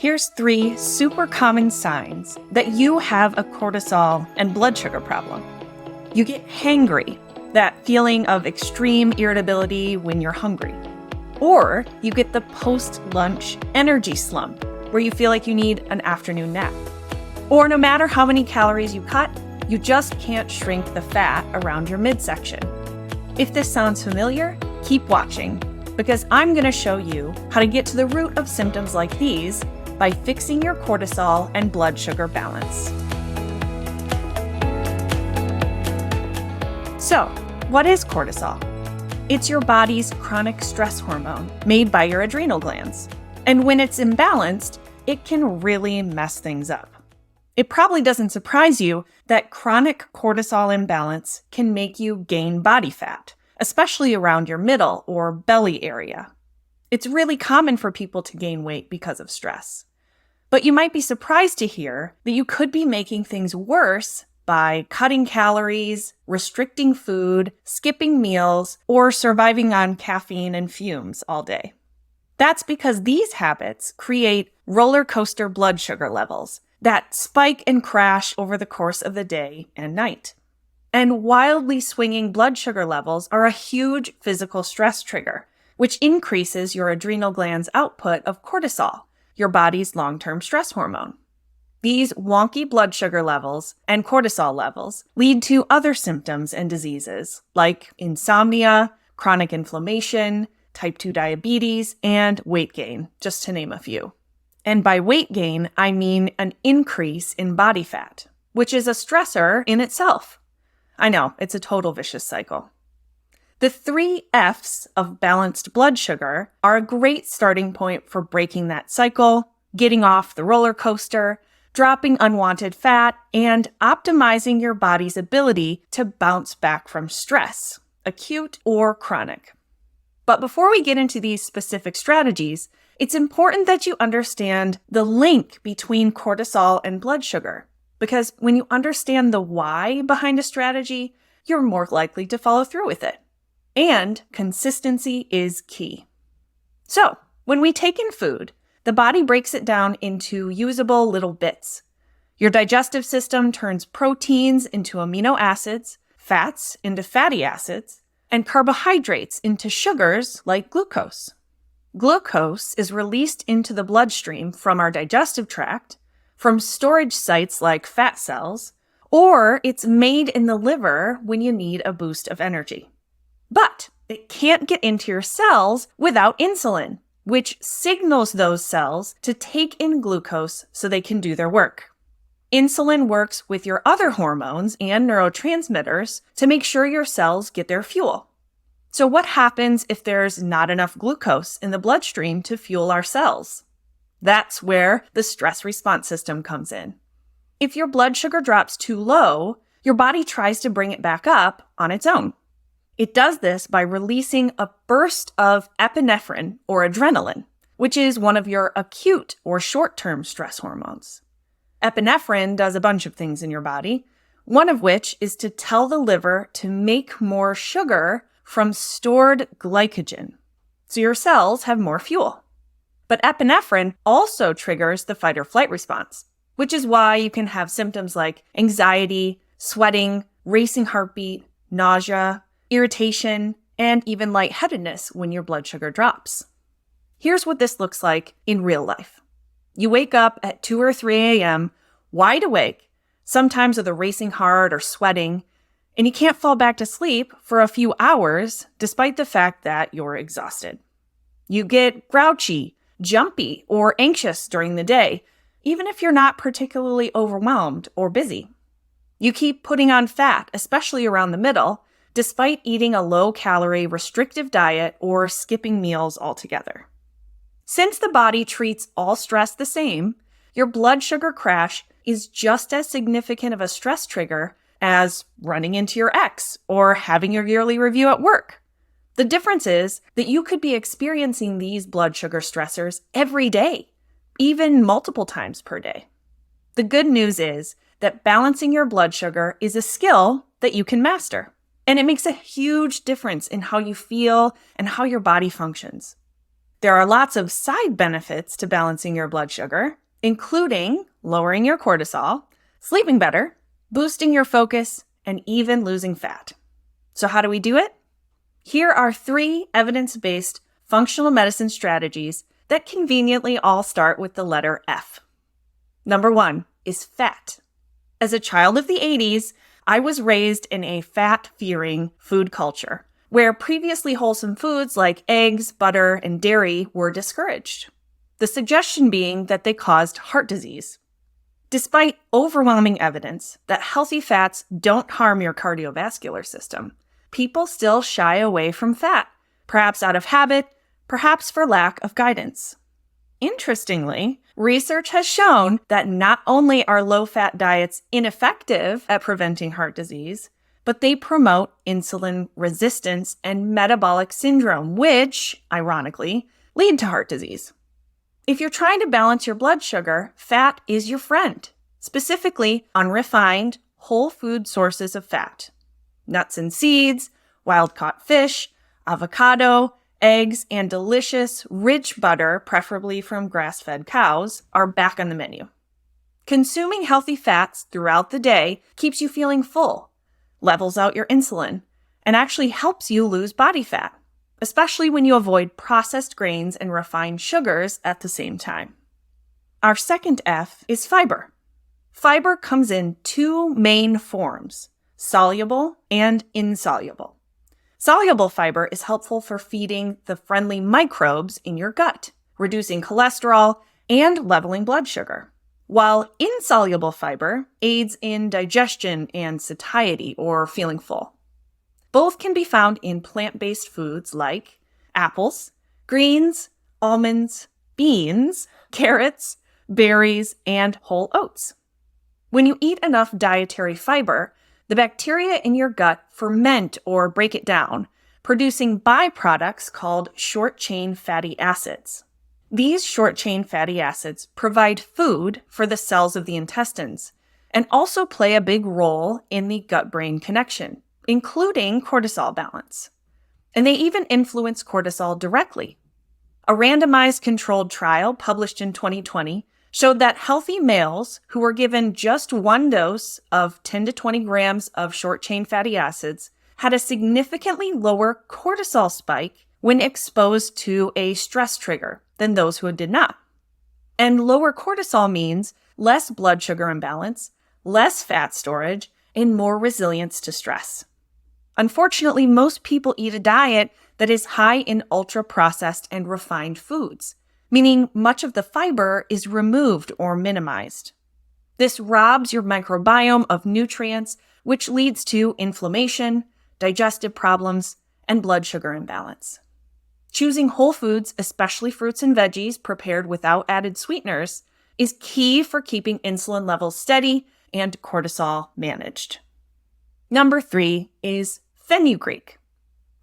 Here's 3 super common signs that you have a cortisol and blood sugar problem. You get hangry, that feeling of extreme irritability when you're hungry. Or you get the post-lunch energy slump, where you feel like you need an afternoon nap. Or no matter how many calories you cut, you just can't shrink the fat around your midsection. If this sounds familiar, keep watching, because I'm going to show you how to get to the root of symptoms like these by fixing your cortisol and blood sugar balance. So, what is cortisol? It's your body's chronic stress hormone made by your adrenal glands. And when it's imbalanced, it can really mess things up. It probably doesn't surprise you that chronic cortisol imbalance can make you gain body fat, especially around your middle or belly area. It's really common for people to gain weight because of stress. But you might be surprised to hear that you could be making things worse by cutting calories, restricting food, skipping meals, or surviving on caffeine and fumes all day. That's because these habits create roller coaster blood sugar levels that spike and crash over the course of the day and night. And wildly swinging blood sugar levels are a huge physical stress trigger, which increases your adrenal glands' output of cortisol, your body's long-term stress hormone. These wonky blood sugar levels and cortisol levels lead to other symptoms and diseases like insomnia, chronic inflammation, type 2 diabetes, and weight gain, just to name a few. And by weight gain, I mean an increase in body fat, which is a stressor in itself. I know, it's a total vicious cycle. The 3 F's of balanced blood sugar are a great starting point for breaking that cycle, getting off the roller coaster, dropping unwanted fat, and optimizing your body's ability to bounce back from stress, acute or chronic. But before we get into these specific strategies, it's important that you understand the link between cortisol and blood sugar, because when you understand the why behind a strategy, you're more likely to follow through with it. And consistency is key. So, when we take in food, the body breaks it down into usable little bits. Your digestive system turns proteins into amino acids, fats into fatty acids, and carbohydrates into sugars like glucose. Glucose is released into the bloodstream from our digestive tract, from storage sites like fat cells, or it's made in the liver when you need a boost of energy. But it can't get into your cells without insulin, which signals those cells to take in glucose so they can do their work. Insulin works with your other hormones and neurotransmitters to make sure your cells get their fuel. So what happens if there's not enough glucose in the bloodstream to fuel our cells? That's where the stress response system comes in. If your blood sugar drops too low, your body tries to bring it back up on its own. It does this by releasing a burst of epinephrine or adrenaline, which is one of your acute or short-term stress hormones. Epinephrine does a bunch of things in your body, one of which is to tell the liver to make more sugar from stored glycogen, so your cells have more fuel. But epinephrine also triggers the fight or flight response, which is why you can have symptoms like anxiety, sweating, racing heartbeat, nausea, irritation, and even lightheadedness when your blood sugar drops. Here's what this looks like in real life. You wake up at 2 or 3 a.m., wide awake, sometimes with a racing heart or sweating, and you can't fall back to sleep for a few hours despite the fact that you're exhausted. You get grouchy, jumpy, or anxious during the day, even if you're not particularly overwhelmed or busy. You keep putting on fat, especially around the middle, despite eating a low-calorie, restrictive diet or skipping meals altogether. Since the body treats all stress the same, your blood sugar crash is just as significant of a stress trigger as running into your ex or having your yearly review at work. The difference is that you could be experiencing these blood sugar stressors every day, even multiple times per day. The good news is that balancing your blood sugar is a skill that you can master. And it makes a huge difference in how you feel and how your body functions. There are lots of side benefits to balancing your blood sugar, including lowering your cortisol, sleeping better, boosting your focus, and even losing fat. So how do we do it? Here are 3 evidence-based functional medicine strategies that conveniently all start with the letter F. Number 1 is fat. As a child of the 80s, I was raised in a fat-fearing food culture, where previously wholesome foods like eggs, butter, and dairy were discouraged. The suggestion being that they caused heart disease. Despite overwhelming evidence that healthy fats don't harm your cardiovascular system, people still shy away from fat, perhaps out of habit, perhaps for lack of guidance. Interestingly, research has shown that not only are low-fat diets ineffective at preventing heart disease, but they promote insulin resistance and metabolic syndrome, which, ironically, lead to heart disease. If you're trying to balance your blood sugar, fat is your friend, specifically unrefined, whole food sources of fat. Nuts and seeds, wild-caught fish, avocado, eggs, and delicious, rich butter, preferably from grass-fed cows, are back on the menu. Consuming healthy fats throughout the day keeps you feeling full, levels out your insulin, and actually helps you lose body fat, especially when you avoid processed grains and refined sugars at the same time. Our second F is fiber. Fiber comes in 2 main forms, soluble and insoluble. Soluble fiber is helpful for feeding the friendly microbes in your gut, reducing cholesterol and leveling blood sugar, while insoluble fiber aids in digestion and satiety or feeling full. Both can be found in plant-based foods like apples, greens, almonds, beans, carrots, berries, and whole oats. When you eat enough dietary fiber, the bacteria in your gut ferment or break it down, producing byproducts called short-chain fatty acids. These short-chain fatty acids provide food for the cells of the intestines and also play a big role in the gut-brain connection, including cortisol balance. And they even influence cortisol directly. A randomized controlled trial published in 2020 showed that healthy males who were given just 1 dose of 10 to 20 grams of short-chain fatty acids had a significantly lower cortisol spike when exposed to a stress trigger than those who did not. And lower cortisol means less blood sugar imbalance, less fat storage, and more resilience to stress. Unfortunately, most people eat a diet that is high in ultra-processed and refined foods, meaning much of the fiber is removed or minimized. This robs your microbiome of nutrients, which leads to inflammation, digestive problems, and blood sugar imbalance. Choosing whole foods, especially fruits and veggies prepared without added sweeteners, is key for keeping insulin levels steady and cortisol managed. Number 3 is fenugreek.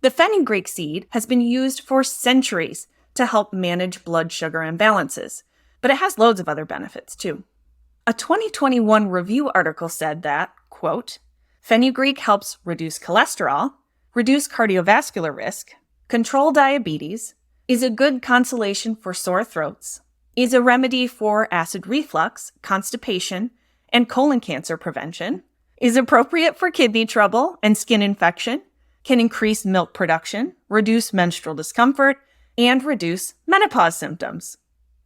The fenugreek seed has been used for centuries to help manage blood sugar imbalances, but it has loads of other benefits too. A 2021 review article said that, quote, fenugreek helps reduce cholesterol, reduce cardiovascular risk, control diabetes, is a good consolation for sore throats, is a remedy for acid reflux, constipation, and colon cancer prevention, is appropriate for kidney trouble and skin infection, can increase milk production, reduce menstrual discomfort, and reduce menopause symptoms.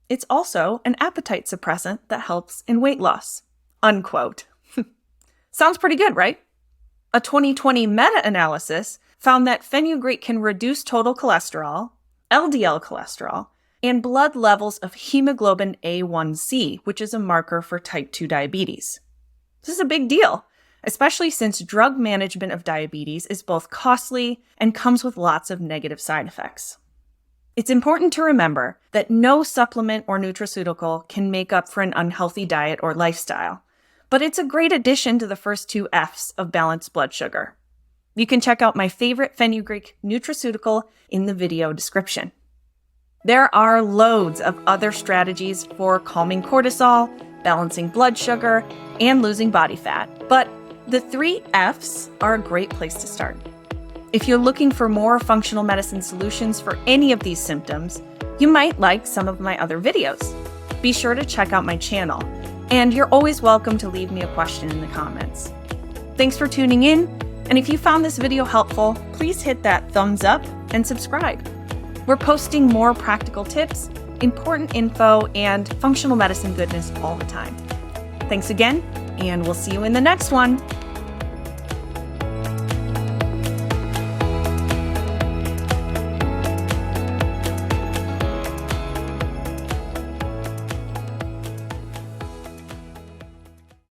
It's also an appetite suppressant that helps in weight loss. Unquote. Sounds pretty good, right? A 2020 meta-analysis found that fenugreek can reduce total cholesterol, LDL cholesterol, and blood levels of hemoglobin A1C, which is a marker for type 2 diabetes. This is a big deal, especially since drug management of diabetes is both costly and comes with lots of negative side effects. It's important to remember that no supplement or nutraceutical can make up for an unhealthy diet or lifestyle, but it's a great addition to the first 2 F's of balanced blood sugar. You can check out my favorite fenugreek nutraceutical in the video description. There are loads of other strategies for calming cortisol, balancing blood sugar, and losing body fat, but the 3 F's are a great place to start. If you're looking for more functional medicine solutions for any of these symptoms, You might like some of my other videos. Be sure to check out my channel, and you're always welcome to leave me a question in the comments. Thanks for tuning in, and if you found this video helpful, please hit that thumbs up and subscribe. We're posting more practical tips, important info, and functional medicine goodness all the time. Thanks again, and we'll see you in the next one.